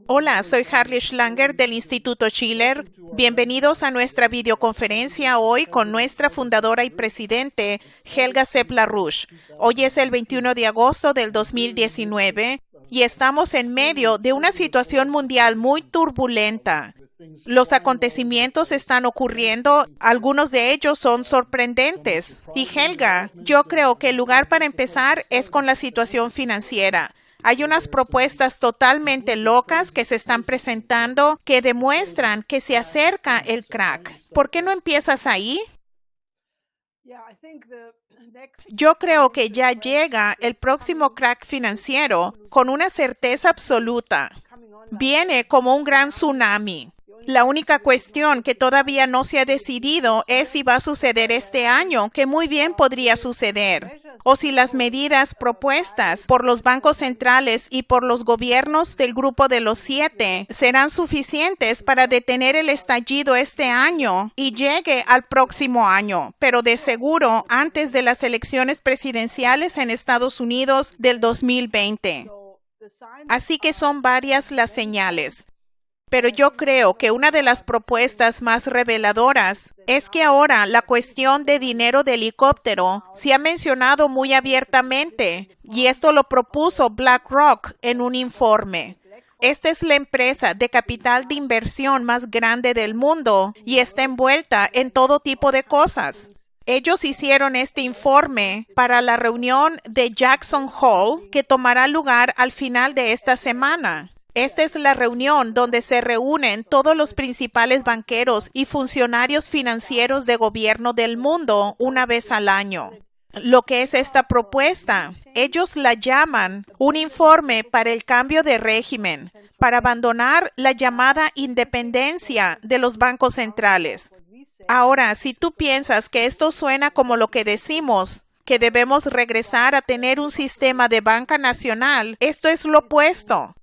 Hola, soy Harley Schlanger del Instituto Schiller. Bienvenidos a nuestra videoconferencia hoy con nuestra fundadora y presidente, Helga Sepp-LaRouche. Hoy es el 21 de agosto del 2019 y estamos en medio de una situación mundial muy turbulenta. Los acontecimientos están ocurriendo, algunos de ellos son sorprendentes. Y Helga, yo creo que el lugar para empezar es con la situación financiera. Hay unas propuestas totalmente locas que se están presentando que demuestran que se acerca el crack. ¿Por qué no empiezas ahí? Yo creo que ya llega el próximo crack financiero con una certeza absoluta. Viene como un gran tsunami. La única cuestión que todavía no se ha decidido es si va a suceder este año, que muy bien podría suceder, o si las medidas propuestas por los bancos centrales y por los gobiernos del Grupo de los 7 serán suficientes para detener el estallido este año y llegue al próximo año, pero de seguro antes de las elecciones presidenciales en Estados Unidos del 2020. Así que son varias las señales. Pero yo creo que una de las propuestas más reveladoras es que ahora la cuestión de dinero de helicóptero se ha mencionado muy abiertamente, y esto lo propuso BlackRock en un informe. Esta es la empresa de capital de inversión más grande del mundo y está envuelta en todo tipo de cosas. Ellos hicieron este informe para la reunión de Jackson Hole que tomará lugar al final de esta semana. Esta es la reunión donde se reúnen todos los principales banqueros y funcionarios financieros de gobierno del mundo una vez al año. Lo que es esta propuesta, ellos la llaman un informe para el cambio de régimen, para abandonar la llamada independencia de los bancos centrales. Ahora, si tú piensas que esto suena como lo que decimos, que debemos regresar a tener un sistema de banca nacional, esto es lo opuesto.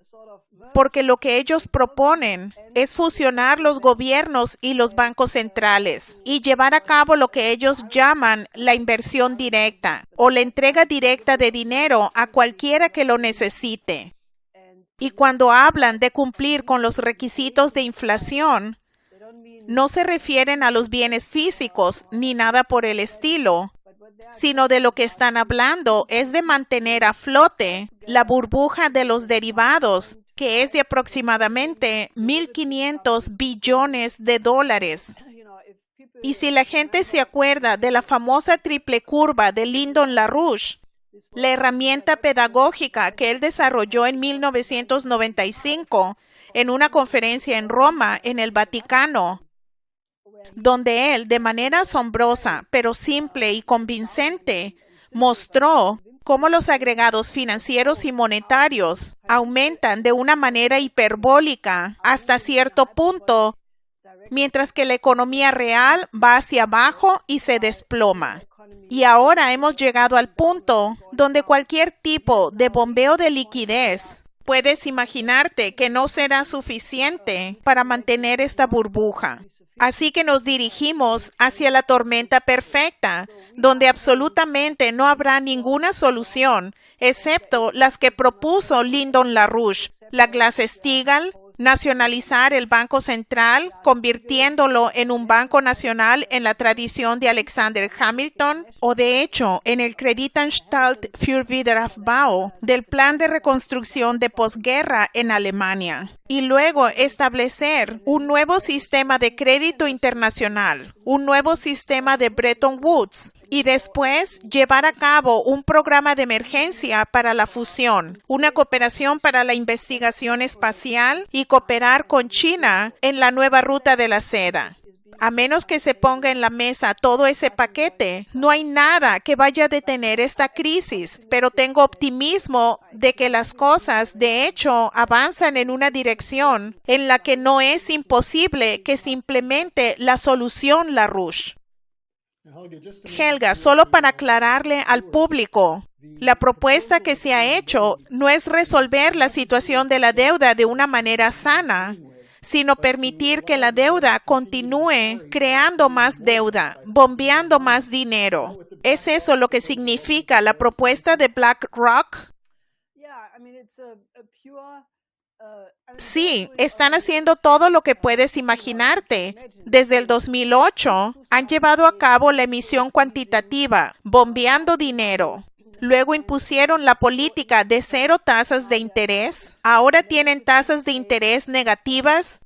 Porque lo que ellos proponen es fusionar los gobiernos y los bancos centrales y llevar a cabo lo que ellos llaman la inversión directa o la entrega directa de dinero a cualquiera que lo necesite. Y cuando hablan de cumplir con los requisitos de inflación, no se refieren a los bienes físicos ni nada por el estilo, sino de lo que están hablando es de mantener a flote la burbuja de los derivados, que es de aproximadamente 1.500 billones de dólares. Y si la gente se acuerda de la famosa triple curva de Lyndon LaRouche, la herramienta pedagógica que él desarrolló en 1995 en una conferencia en Roma, en el Vaticano, donde él, de manera asombrosa, pero simple y convincente, mostró cómo los agregados financieros y monetarios aumentan de una manera hiperbólica hasta cierto punto, mientras que la economía real va hacia abajo y se desploma. Y ahora hemos llegado al punto donde cualquier tipo de bombeo de liquidez, puedes imaginarte que no será suficiente para mantener esta burbuja. Así que nos dirigimos hacia la tormenta perfecta, donde absolutamente no habrá ninguna solución, excepto las que propuso Lyndon LaRouche, la Glass-Steagall, nacionalizar el Banco Central, convirtiéndolo en un banco nacional en la tradición de Alexander Hamilton, o de hecho en el Kreditanstalt für Wiederaufbau del plan de reconstrucción de posguerra en Alemania, y luego establecer un nuevo sistema de crédito internacional, un nuevo sistema de Bretton Woods, y después llevar a cabo un programa de emergencia para la fusión, una cooperación para la investigación espacial y cooperar con China en la nueva ruta de la seda. A menos que se ponga en la mesa todo ese paquete, no hay nada que vaya a detener esta crisis, pero tengo optimismo de que las cosas, de hecho, avanzan en una dirección en la que no es imposible que se implemente la solución LaRouche. Helga, solo para aclararle al público, la propuesta que se ha hecho no es resolver la situación de la deuda de una manera sana, sino permitir que la deuda continúe creando más deuda, bombeando más dinero. ¿Es eso lo que significa la propuesta de BlackRock? Sí, están haciendo todo lo que puedes imaginarte. Desde el 2008 han llevado a cabo la emisión cuantitativa, bombeando dinero. Luego impusieron la política de cero tasas de interés. Ahora tienen tasas de interés negativas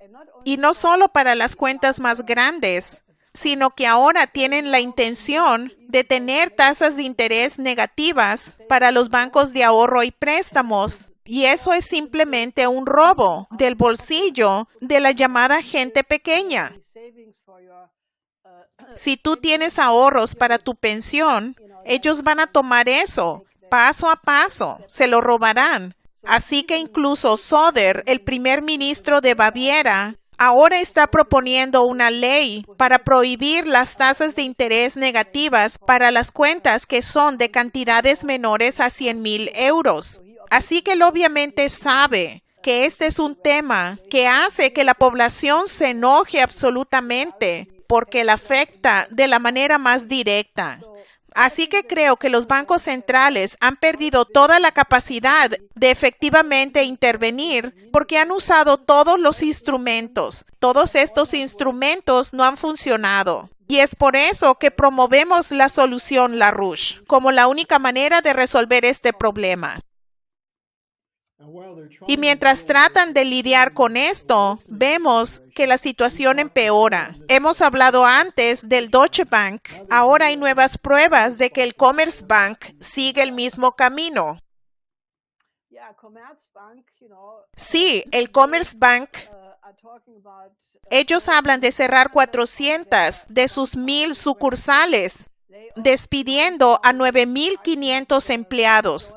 y no solo para las cuentas más grandes, sino que ahora tienen la intención de tener tasas de interés negativas para los bancos de ahorro y préstamos. Y eso es simplemente un robo del bolsillo de la llamada gente pequeña. Si tú tienes ahorros para tu pensión, ellos van a tomar eso paso a paso, se lo robarán. Así que incluso Söder, el primer ministro de Baviera, ahora está proponiendo una ley para prohibir las tasas de interés negativas para las cuentas que son de cantidades menores a 100,000 euros. Así que él obviamente sabe que este es un tema que hace que la población se enoje absolutamente porque le afecta de la manera más directa. Así que creo que los bancos centrales han perdido toda la capacidad de efectivamente intervenir porque han usado todos los instrumentos. Todos estos instrumentos no han funcionado. Y es por eso que promovemos la solución LaRouche como la única manera de resolver este problema. Y mientras tratan de lidiar con esto, vemos que la situación empeora. Hemos hablado antes del Deutsche Bank. Ahora hay nuevas pruebas de que el Commerzbank sigue el mismo camino. Sí, el Commerzbank. Ellos hablan de cerrar 400 de sus 1,000 sucursales, despidiendo a 9,500 empleados.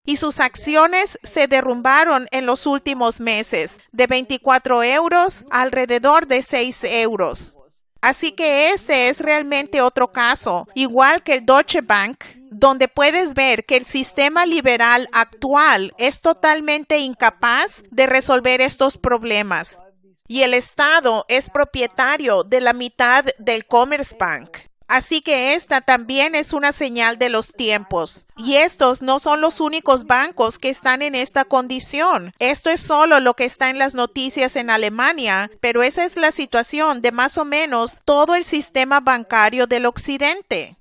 Y sus acciones se derrumbaron en los últimos meses, de 24 euros a alrededor de 6 euros. Así que este es realmente otro caso, igual que el Deutsche Bank, donde puedes ver que el sistema liberal actual es totalmente incapaz de resolver estos problemas. Y el Estado es propietario de la mitad del Commerzbank. Así que esta también es una señal de los tiempos. Y estos no son los únicos bancos que están en esta condición. Esto es solo lo que está en las noticias en Alemania, pero esa es la situación de más o menos todo el sistema bancario del occidente.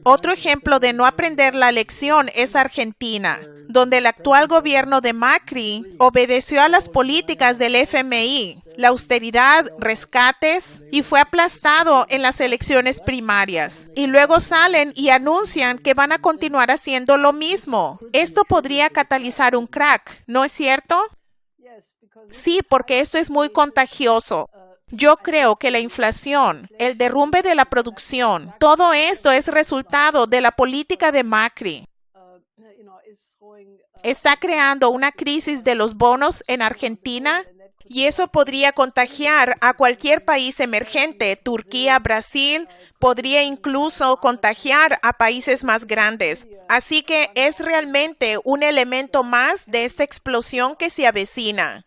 Otro ejemplo de no aprender la lección es Argentina, donde el actual gobierno de Macri obedeció a las políticas del FMI, la austeridad, rescates, y fue aplastado en las elecciones primarias. Y luego salen y anuncian que van a continuar haciendo lo mismo. Esto podría catalizar un crack, ¿no es cierto? Sí, porque esto es muy contagioso. Yo creo que la inflación, el derrumbe de la producción, todo esto es resultado de la política de Macri. Está creando una crisis de los bonos en Argentina y eso podría contagiar a cualquier país emergente, Turquía, Brasil, podría incluso contagiar a países más grandes. Así que es realmente un elemento más de esta explosión que se avecina.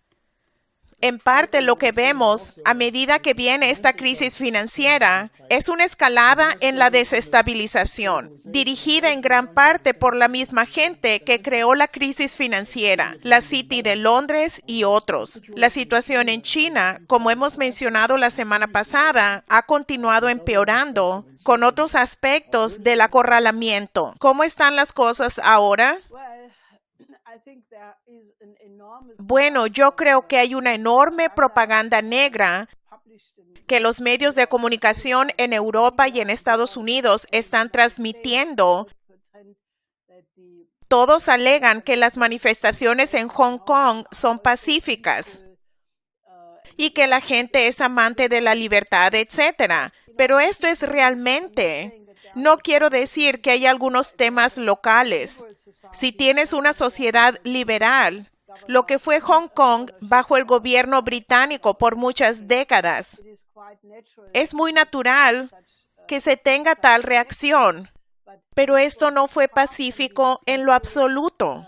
En parte lo que vemos a medida que viene esta crisis financiera es una escalada en la desestabilización, dirigida en gran parte por la misma gente que creó la crisis financiera, la City de Londres y otros. La situación en China, como hemos mencionado la semana pasada, ha continuado empeorando con otros aspectos del acorralamiento. ¿Cómo están las cosas ahora? Bueno, yo creo que hay una enorme propaganda negra que los medios de comunicación en Europa y en Estados Unidos están transmitiendo. Todos alegan que las manifestaciones en Hong Kong son pacíficas y que la gente es amante de la libertad, etc. Pero esto es realmente... No quiero decir que hay algunos temas locales. Si tienes una sociedad liberal, lo que fue Hong Kong bajo el gobierno británico por muchas décadas, es muy natural que se tenga tal reacción. Pero esto no fue pacífico en lo absoluto.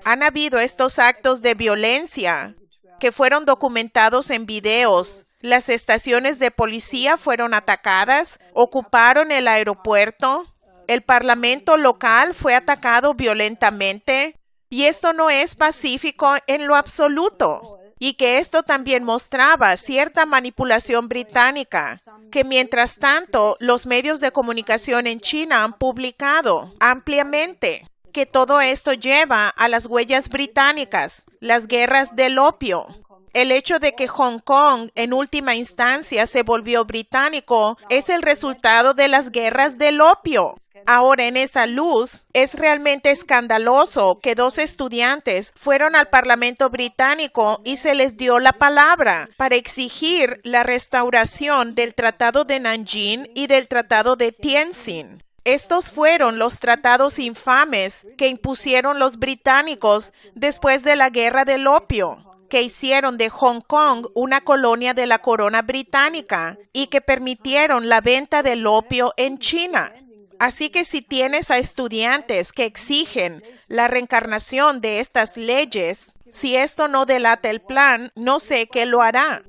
Han habido estos actos de violencia que fueron documentados en videos. Las estaciones de policía fueron atacadas, ocuparon el aeropuerto, el parlamento local fue atacado violentamente, Y esto no es pacífico en lo absoluto. Y que esto también mostraba cierta manipulación británica, que mientras tanto los medios de comunicación en China han publicado ampliamente que todo esto lleva a las huellas británicas, las guerras del opio. El hecho de que Hong Kong en última instancia se volvió británico es el resultado de las guerras del opio. Ahora, en esa luz, es realmente escandaloso que 2 estudiantes fueron al Parlamento británico y se les dio la palabra para exigir la restauración del Tratado de Nanjing y del Tratado de Tientsin. Estos fueron los tratados infames que impusieron los británicos después de la guerra del opio, que hicieron de Hong Kong una colonia de la corona británica y que permitieron la venta del opio en China. Así que si tienes a estudiantes que exigen la reencarnación de estas leyes, si esto no delata el plan, no sé qué lo hará.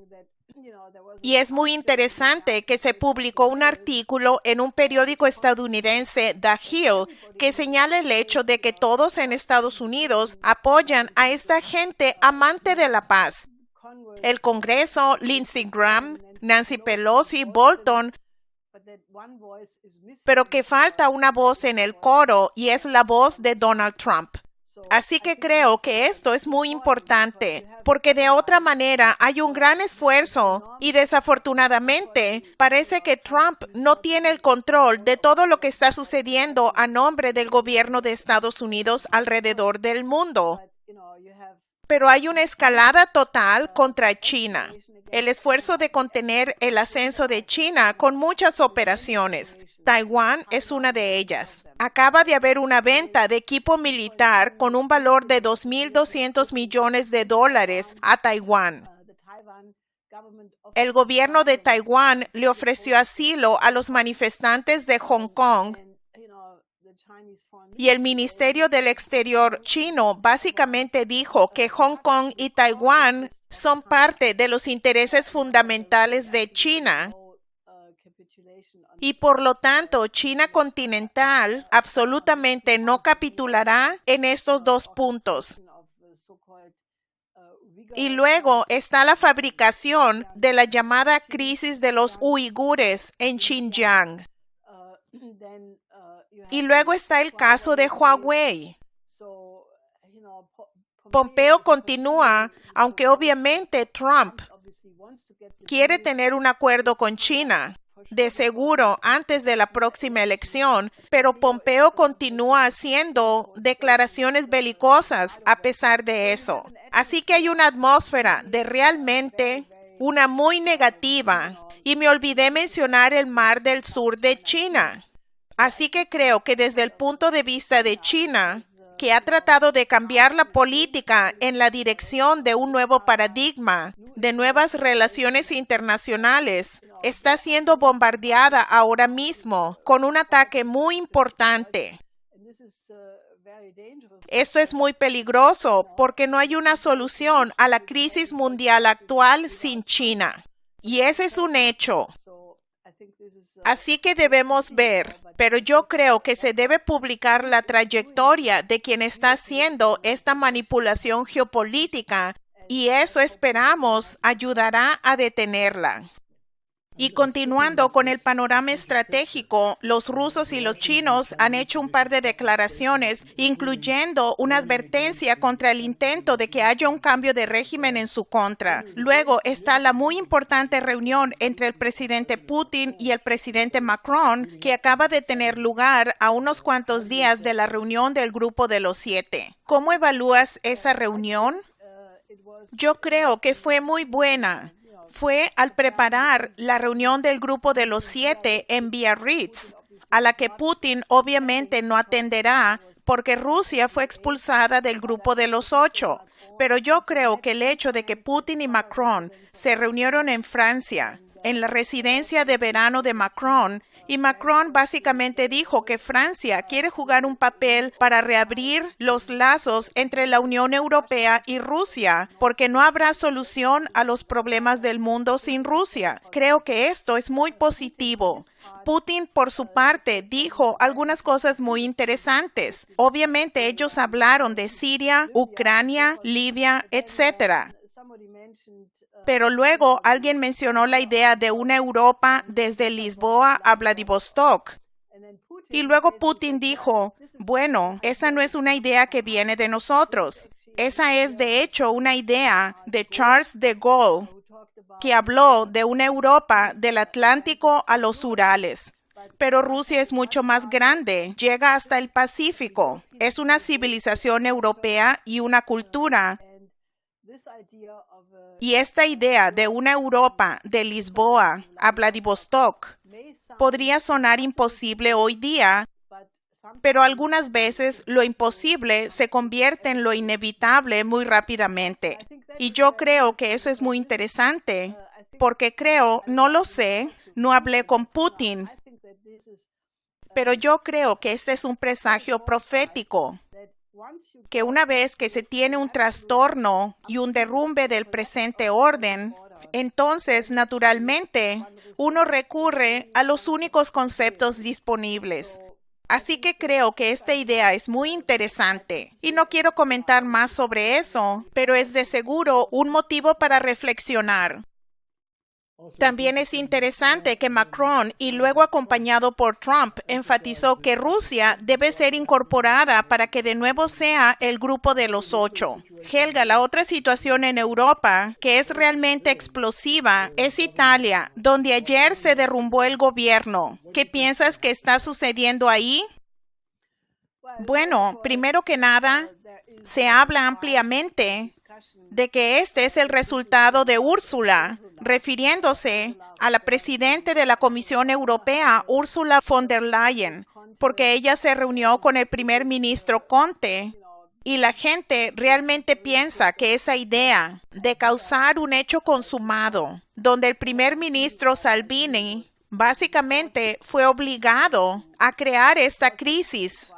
Y es muy interesante que se publicó un artículo en un periódico estadounidense, The Hill, que señala el hecho de que todos en Estados Unidos apoyan a esta gente amante de la paz. El Congreso, Lindsey Graham, Nancy Pelosi, Bolton, pero que falta una voz en el coro y es la voz de Donald Trump. Así que creo que esto es muy importante, porque de otra manera hay un gran esfuerzo y desafortunadamente parece que Trump no tiene el control de todo lo que está sucediendo a nombre del gobierno de Estados Unidos alrededor del mundo. Pero hay una escalada total contra China. El esfuerzo de contener el ascenso de China con muchas operaciones. Taiwán es una de ellas. Acaba de haber una venta de equipo militar con un valor de $2.200 millones a Taiwán. El gobierno de Taiwán le ofreció asilo a los manifestantes de Hong Kong y el Ministerio del Exterior chino básicamente dijo que Hong Kong y Taiwán son parte de los intereses fundamentales de China. Y por lo tanto, China continental absolutamente no capitulará en estos 2 puntos. Y luego está la fabricación de la llamada crisis de los uigures en Xinjiang. Y luego está el caso de Huawei. Pompeo continúa, aunque obviamente Trump quiere tener un acuerdo con China, de seguro antes de la próxima elección, pero Pompeo continúa haciendo declaraciones belicosas a pesar de eso. Así que hay una atmósfera de realmente una muy negativa. Y me olvidé mencionar el Mar del Sur de China. Así que creo que desde el punto de vista de China, que ha tratado de cambiar la política en la dirección de un nuevo paradigma, de nuevas relaciones internacionales, está siendo bombardeada ahora mismo con un ataque muy importante. Esto es muy peligroso porque no hay una solución a la crisis mundial actual sin China. Y ese es un hecho. Así que debemos ver, pero yo creo que se debe publicar la trayectoria de quien está haciendo esta manipulación geopolítica y eso esperamos ayudará a detenerla. Y continuando con el panorama estratégico, los rusos y los chinos han hecho un par de declaraciones, incluyendo una advertencia contra el intento de que haya un cambio de régimen en su contra. Luego está la muy importante reunión entre el presidente Putin y el presidente Macron, que acaba de tener lugar a unos cuantos días de la reunión del Grupo de los 7. ¿Cómo evalúas esa reunión? Yo creo que fue muy buena. Fue al preparar la reunión del Grupo de los 7 en Biarritz, a la que Putin obviamente no atenderá porque Rusia fue expulsada del Grupo de los 8. Pero yo creo que el hecho de que Putin y Macron se reunieron en Francia, en la residencia de verano de Macron, y Macron básicamente dijo que Francia quiere jugar un papel para reabrir los lazos entre la Unión Europea y Rusia, porque no habrá solución a los problemas del mundo sin Rusia. Creo que esto es muy positivo. Putin, por su parte, dijo algunas cosas muy interesantes. Obviamente, ellos hablaron de Siria, Ucrania, Libia, etc. Pero luego alguien mencionó la idea de una Europa desde Lisboa a Vladivostok. Y luego Putin dijo, bueno, esa no es una idea que viene de nosotros. Esa es, de hecho, una idea de Charles de Gaulle, que habló de una Europa del Atlántico a los Urales. Pero Rusia es mucho más grande, llega hasta el Pacífico. Es una civilización europea y una cultura. Y esta idea de una Europa de Lisboa a Vladivostok podría sonar imposible hoy día, pero algunas veces lo imposible se convierte en lo inevitable muy rápidamente. Y yo creo que eso es muy interesante, porque creo, no lo sé, no hablé con Putin, pero yo creo que este es un presagio profético, que una vez que se tiene un trastorno y un derrumbe del presente orden, entonces, naturalmente, uno recurre a los únicos conceptos disponibles. Así que creo que esta idea es muy interesante y no quiero comentar más sobre eso, pero es de seguro un motivo para reflexionar. También es interesante que Macron, y luego acompañado por Trump, enfatizó que Rusia debe ser incorporada para que de nuevo sea el grupo de los 8. Helga, la otra situación en Europa que es realmente explosiva es Italia, donde ayer se derrumbó el gobierno. ¿Qué piensas que está sucediendo ahí? Bueno, primero que nada, se habla ampliamente de que este es el resultado de Úrsula, refiriéndose a la presidenta de la Comisión Europea, Ursula von der Leyen, porque ella se reunió con el primer ministro Conte. Y la gente realmente piensa que esa idea de causar un hecho consumado, donde el primer ministro Salvini básicamente fue obligado a crear esta crisis.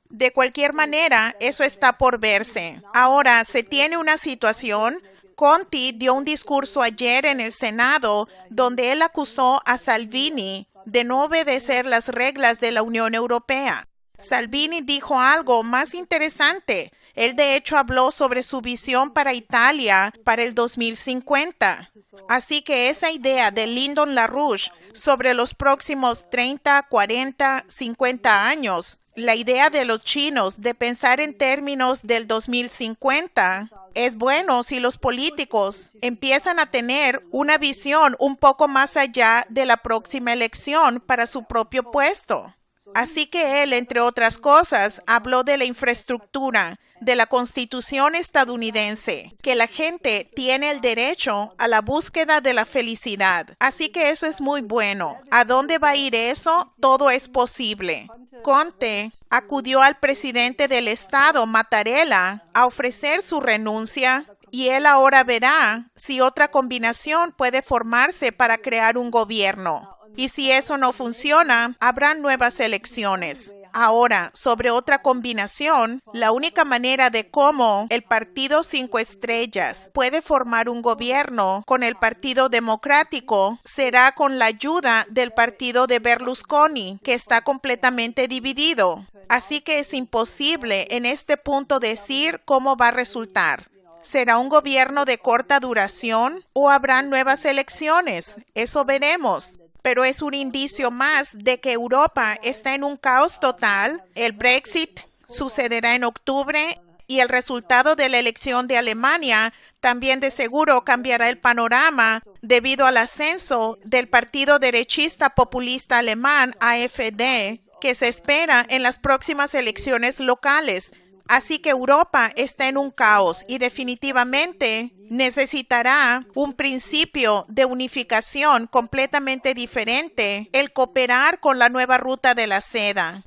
De cualquier manera, eso está por verse. Ahora, se tiene una situación. Conte dio un discurso ayer en el Senado donde él acusó a Salvini de no obedecer las reglas de la Unión Europea. Salvini dijo algo más interesante. Él de hecho habló sobre su visión para Italia para el 2050. Así que esa idea de Lyndon LaRouche sobre los próximos 30, 40, 50 años, la idea de los chinos de pensar en términos del 2050, es bueno si los políticos empiezan a tener una visión un poco más allá de la próxima elección para su propio puesto. Así que él, entre otras cosas, habló de la infraestructura, de la Constitución estadounidense, que la gente tiene el derecho a la búsqueda de la felicidad. Así que eso es muy bueno. ¿A dónde va a ir eso? Todo es posible. Conte acudió al presidente del estado, Mattarella, a ofrecer su renuncia y él ahora verá si otra combinación puede formarse para crear un gobierno. Y si eso no funciona, habrán nuevas elecciones. Ahora, sobre otra combinación, la única manera de cómo el Partido 5 Estrellas puede formar un gobierno con el Partido Democrático será con la ayuda del partido de Berlusconi, que está completamente dividido. Así que es imposible en este punto decir cómo va a resultar. ¿Será un gobierno de corta duración o habrán nuevas elecciones? Eso veremos. Pero es un indicio más de que Europa está en un caos total. El Brexit sucederá en octubre y el resultado de la elección de Alemania también de seguro cambiará el panorama debido al ascenso del partido derechista populista alemán AfD que se espera en las próximas elecciones locales. Así que Europa está en un caos y definitivamente necesitará un principio de unificación completamente diferente, el cooperar con la nueva ruta de la seda.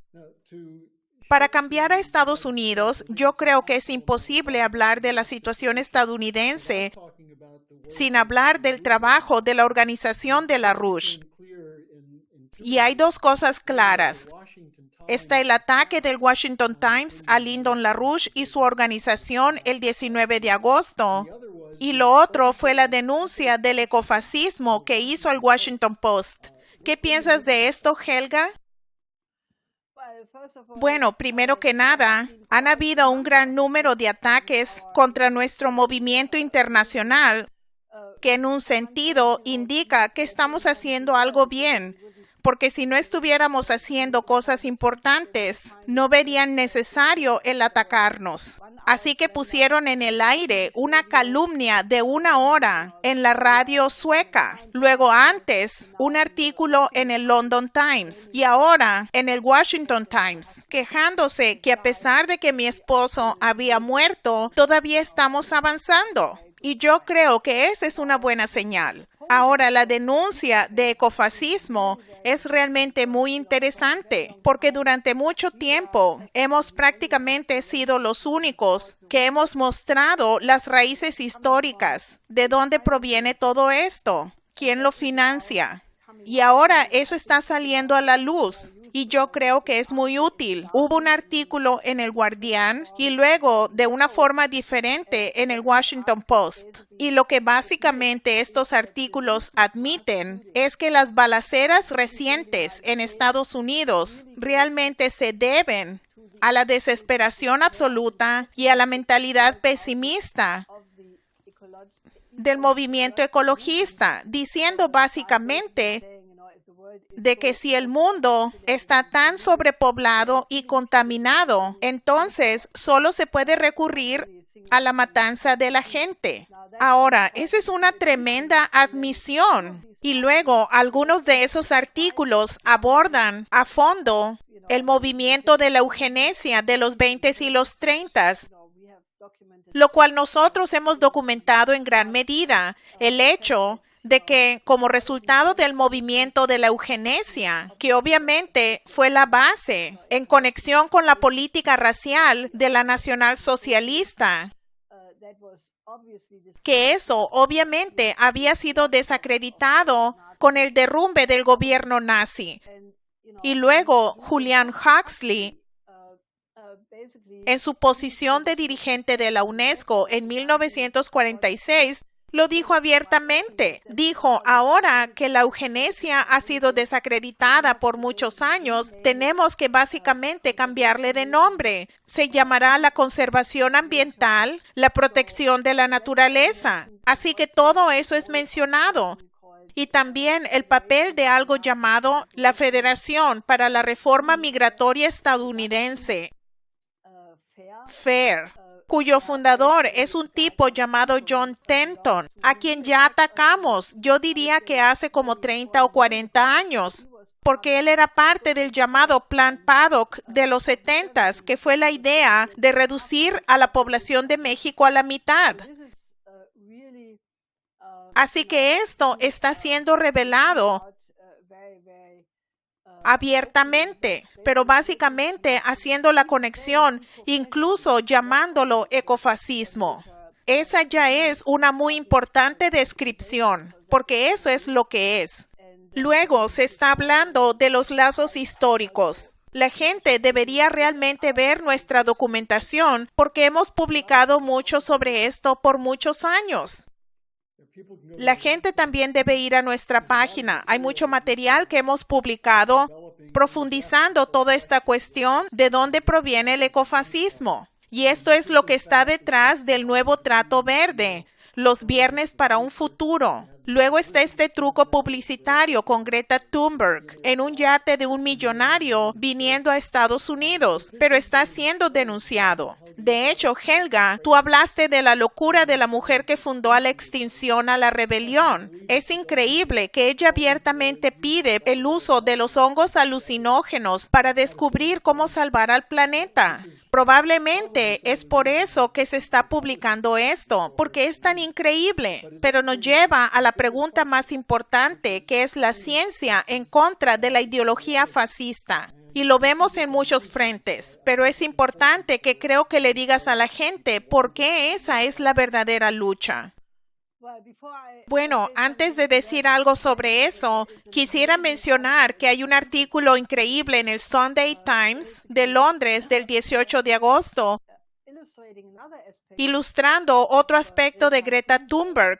Para cambiar a Estados Unidos, yo creo que es imposible hablar de la situación estadounidense sin hablar del trabajo de la organización de LaRouche. Y hay dos cosas claras. Está el ataque del Washington Times a Lyndon LaRouche y su organización el 19 de agosto. Y lo otro fue la denuncia del ecofascismo que hizo el Washington Post, ¿Qué piensas de esto, Helga? Bueno, primero que nada, han habido un gran número de ataques contra nuestro movimiento internacional que en un sentido indica que estamos haciendo algo bien, porque si no estuviéramos haciendo cosas importantes, no verían necesario el atacarnos. Así que pusieron en el aire una calumnia de 1 hora en la radio sueca. Luego antes, un artículo en el London Times y ahora en el Washington Times, quejándose que a pesar de que mi esposo había muerto, todavía estamos avanzando. Y yo creo que esa es una buena señal. Ahora, la denuncia de ecofascismo es realmente muy interesante porque durante mucho tiempo hemos prácticamente sido los únicos que hemos mostrado las raíces históricas, de dónde proviene todo esto, quién lo financia. Y ahora eso está saliendo a la luz. Y yo creo que es muy útil. Hubo un artículo en el Guardián y luego de una forma diferente en el Washington Post. Y lo que básicamente estos artículos admiten es que las balaceras recientes en Estados Unidos realmente se deben a la desesperación absoluta y a la mentalidad pesimista del movimiento ecologista, diciendo básicamente de que si el mundo está tan sobrepoblado y contaminado, entonces solo se puede recurrir a la matanza de la gente. Ahora, esa es una tremenda admisión. Y luego, algunos de esos artículos abordan a fondo el movimiento de la eugenesia de los 20s y los 30s, lo cual nosotros hemos documentado en gran medida. El hecho de que como resultado del movimiento de la eugenesia, que obviamente fue la base en conexión con la política racial de la nacionalsocialista, que eso obviamente había sido desacreditado con el derrumbe del gobierno nazi. Y luego Julian Huxley, en su posición de dirigente de la UNESCO en 1946, lo dijo abiertamente. Dijo, ahora que la eugenesia ha sido desacreditada por muchos años, tenemos que básicamente cambiarle de nombre. Se llamará la conservación ambiental, la protección de la naturaleza. Así que todo eso es mencionado. Y también el papel de algo llamado la Federación para la Reforma Migratoria Estadounidense, FAIR, cuyo fundador es un tipo llamado John Tenton, a quien ya atacamos, yo diría que hace como 30 o 40 años, porque él era parte del llamado Plan Paddock de los 70s, que fue la idea de reducir a la población de México a la mitad. Así que esto está siendo revelado abiertamente, pero básicamente haciendo la conexión, incluso llamándolo ecofascismo. Esa ya es una muy importante descripción, porque eso es lo que es. Luego se está hablando de los lazos históricos. La gente debería realmente ver nuestra documentación porque hemos publicado mucho sobre esto por muchos años. La gente también debe ir a nuestra página. Hay mucho material que hemos publicado profundizando toda esta cuestión de dónde proviene el ecofascismo. Y esto es lo que está detrás del nuevo Trato Verde, los viernes para un futuro. Luego está este truco publicitario con Greta Thunberg en un yate de un millonario viniendo a Estados Unidos, pero está siendo denunciado. De hecho, Helga, tú hablaste de la locura de la mujer que fundó a la extinción a la rebelión. Es increíble que ella abiertamente pide el uso de los hongos alucinógenos para descubrir cómo salvar al planeta. Probablemente es por eso que se está publicando esto, porque es tan increíble, pero nos lleva a la pregunta más importante, que es la ciencia en contra de la ideología fascista. Y lo vemos en muchos frentes, pero es importante que creo que le digas a la gente por qué esa es la verdadera lucha. Bueno, antes de decir algo sobre eso, quisiera mencionar que hay un artículo increíble en el Sunday Times de Londres del 18 de agosto, ilustrando otro aspecto de Greta Thunberg,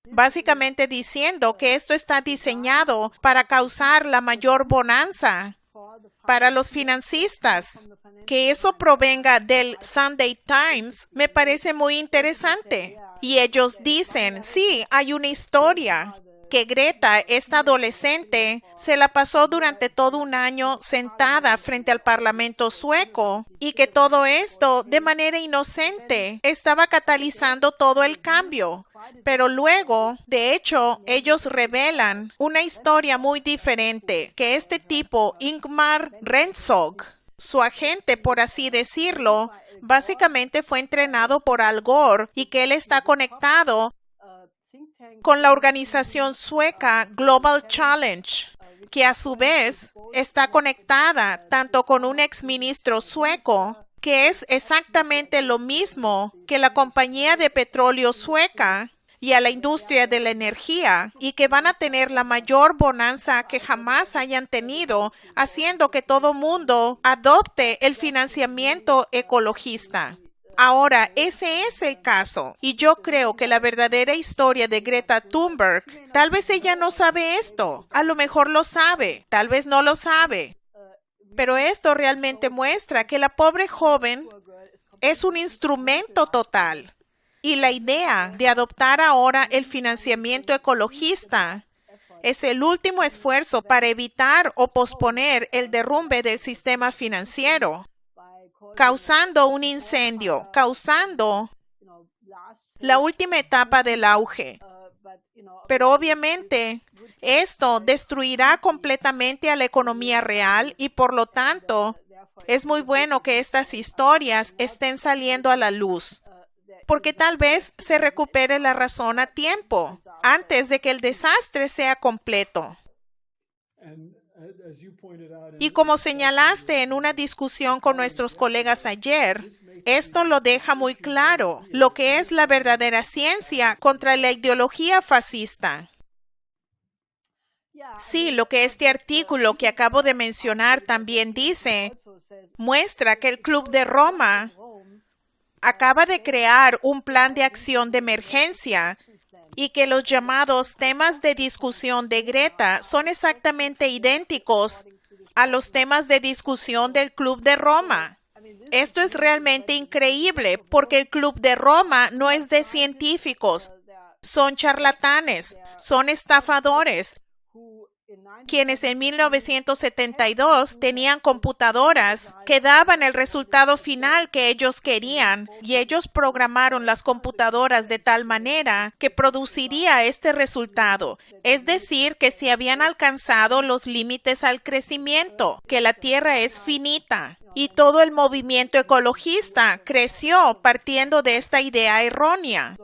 básicamente diciendo que esto está diseñado para causar la mayor bonanza para los financistas. Que eso provenga del Sunday Times me parece muy interesante. Y ellos dicen, sí, hay una historia que Greta, esta adolescente, se la pasó durante todo un año sentada frente al Parlamento sueco y que todo esto, de manera inocente, estaba catalizando todo el cambio. Pero luego, de hecho, ellos revelan una historia muy diferente, que este tipo, Ingmar Rentzhog, su agente, por así decirlo, básicamente fue entrenado por Al Gore y que él está conectado con la organización sueca Global Challenge, que a su vez está conectada tanto con un exministro sueco, que es exactamente lo mismo que la compañía de petróleo sueca, y a la industria de la energía, y que van a tener la mayor bonanza que jamás hayan tenido, haciendo que todo mundo adopte el financiamiento ecologista. Ahora, ese es el caso, y yo creo que la verdadera historia de Greta Thunberg, tal vez ella no sabe esto, a lo mejor lo sabe, tal vez no lo sabe, pero esto realmente muestra que la pobre joven es un instrumento total. Y la idea de adoptar ahora el financiamiento ecologista es el último esfuerzo para evitar o posponer el derrumbe del sistema financiero, causando un incendio, causando la última etapa del auge. Pero obviamente esto destruirá completamente a la economía real y por lo tanto es muy bueno que estas historias estén saliendo a la luz, porque tal vez se recupere la razón a tiempo, antes de que el desastre sea completo. Y como señalaste en una discusión con nuestros colegas ayer, esto lo deja muy claro, lo que es la verdadera ciencia contra la ideología fascista. Sí, lo que este artículo que acabo de mencionar también dice, muestra que el Club de Roma acaba de crear un plan de acción de emergencia y que los llamados temas de discusión de Greta son exactamente idénticos a los temas de discusión del Club de Roma. Esto es realmente increíble porque el Club de Roma no es de científicos, son charlatanes, son estafadores, quienes en 1972 tenían computadoras que daban el resultado final que ellos querían y ellos programaron las computadoras de tal manera que produciría este resultado, es decir, que se habían alcanzado los límites al crecimiento, que la Tierra es finita. Y todo el movimiento ecologista creció partiendo de esta idea errónea.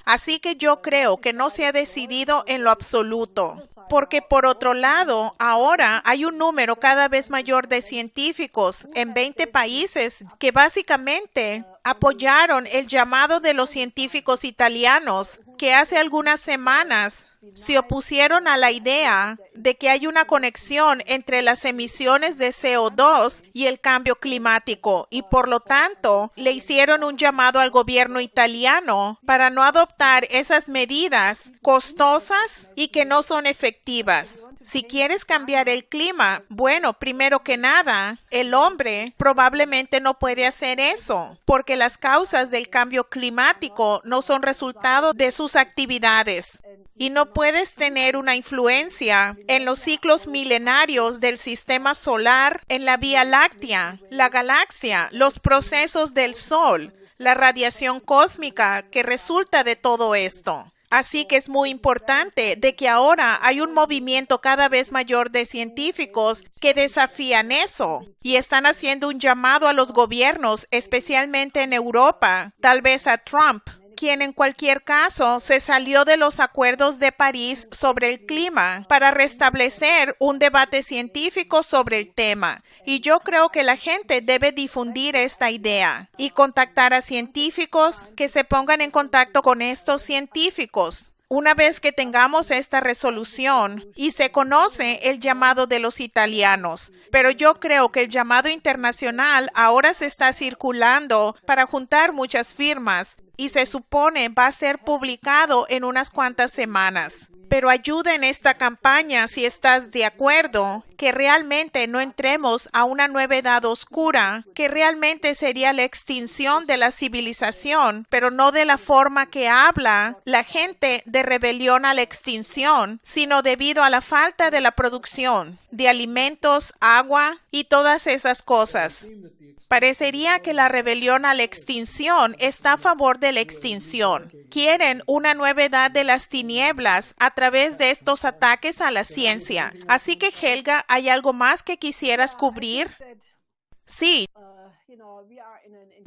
Así que yo creo que no se ha decidido en lo absoluto, porque por otro lado, ahora hay un número cada vez mayor de científicos en 20 países que básicamente apoyaron el llamado de los científicos italianos que hace algunas semanas se opusieron a la idea de que hay una conexión entre las emisiones de CO2 y el cambio climático y por lo tanto le hicieron un llamado al gobierno italiano para no adoptar esas medidas costosas y que no son efectivas. Si quieres cambiar el clima, bueno, primero que nada, el hombre probablemente no puede hacer eso, porque las causas del cambio climático no son resultado de sus actividades. Y no puedes tener una influencia en los ciclos milenarios del sistema solar, en la Vía Láctea, la galaxia, los procesos del Sol, la radiación cósmica que resulta de todo esto. Así que es muy importante de que ahora hay un movimiento cada vez mayor de científicos que desafían eso y están haciendo un llamado a los gobiernos, especialmente en Europa, tal vez a Trump, quien en cualquier caso se salió de los acuerdos de París sobre el clima para restablecer un debate científico sobre el tema. Y yo creo que la gente debe difundir esta idea y contactar a científicos que se pongan en contacto con estos científicos. Una vez que tengamos esta resolución y se conoce el llamado de los italianos, pero yo creo que el llamado internacional ahora se está circulando para juntar muchas firmas y se supone va a ser publicado en unas cuantas semanas. Pero ayuda en esta campaña, si estás de acuerdo, que realmente no entremos a una nueva edad oscura, que realmente sería la extinción de la civilización, pero no de la forma que habla la gente de rebelión a la extinción, sino debido a la falta de la producción de alimentos, agua y todas esas cosas. Parecería que la rebelión a la extinción está a favor de la extinción. Quieren una nueva edad de las tinieblas a través de estos ataques a la ciencia. Así que, Helga, ¿hay algo más que quisieras cubrir? Sí.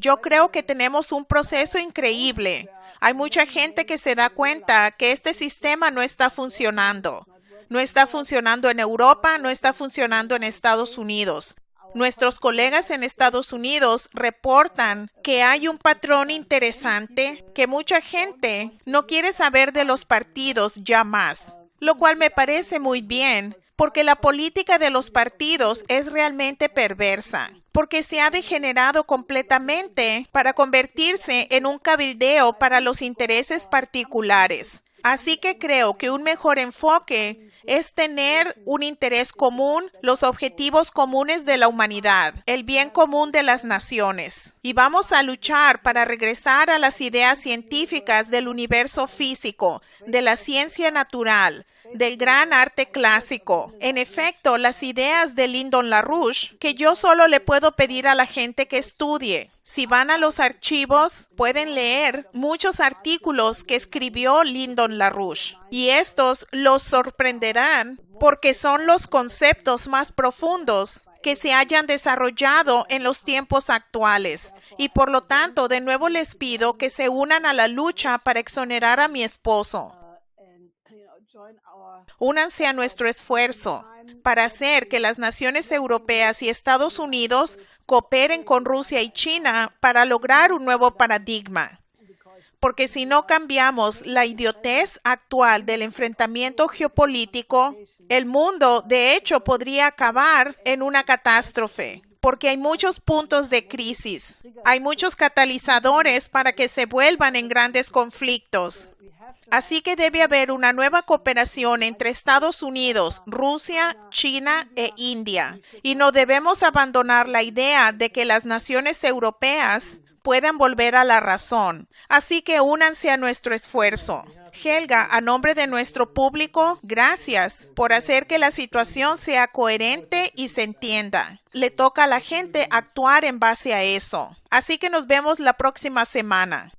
Yo creo que tenemos un proceso increíble. Hay mucha gente que se da cuenta que este sistema no está funcionando. No está funcionando en Europa, no está funcionando en Estados Unidos. Nuestros colegas en Estados Unidos reportan que hay un patrón interesante, que mucha gente no quiere saber de los partidos ya más, lo cual me parece muy bien, porque la política de los partidos es realmente perversa, porque se ha degenerado completamente para convertirse en un cabildeo para los intereses particulares. Así que creo que un mejor enfoque es tener un interés común, los objetivos comunes de la humanidad, el bien común de las naciones. Y vamos a luchar para regresar a las ideas científicas del universo físico, de la ciencia natural, del gran arte clásico. En efecto, las ideas de Lyndon LaRouche, que yo solo le puedo pedir a la gente que estudie. Si van a los archivos, pueden leer muchos artículos que escribió Lyndon LaRouche. Y estos los sorprenderán porque son los conceptos más profundos que se hayan desarrollado en los tiempos actuales. Y por lo tanto, de nuevo les pido que se unan a la lucha para exonerar a mi esposo. Únanse a nuestro esfuerzo para hacer que las naciones europeas y Estados Unidos cooperen con Rusia y China para lograr un nuevo paradigma. Porque si no cambiamos la idiotez actual del enfrentamiento geopolítico, el mundo, de hecho, podría acabar en una catástrofe. Porque hay muchos puntos de crisis. Hay muchos catalizadores para que se vuelvan en grandes conflictos. Así que debe haber una nueva cooperación entre Estados Unidos, Rusia, China e India. Y no debemos abandonar la idea de que las naciones europeas puedan volver a la razón. Así que únanse a nuestro esfuerzo. Helga, a nombre de nuestro público, gracias por hacer que la situación sea coherente y se entienda. Le toca a la gente actuar en base a eso. Así que nos vemos la próxima semana.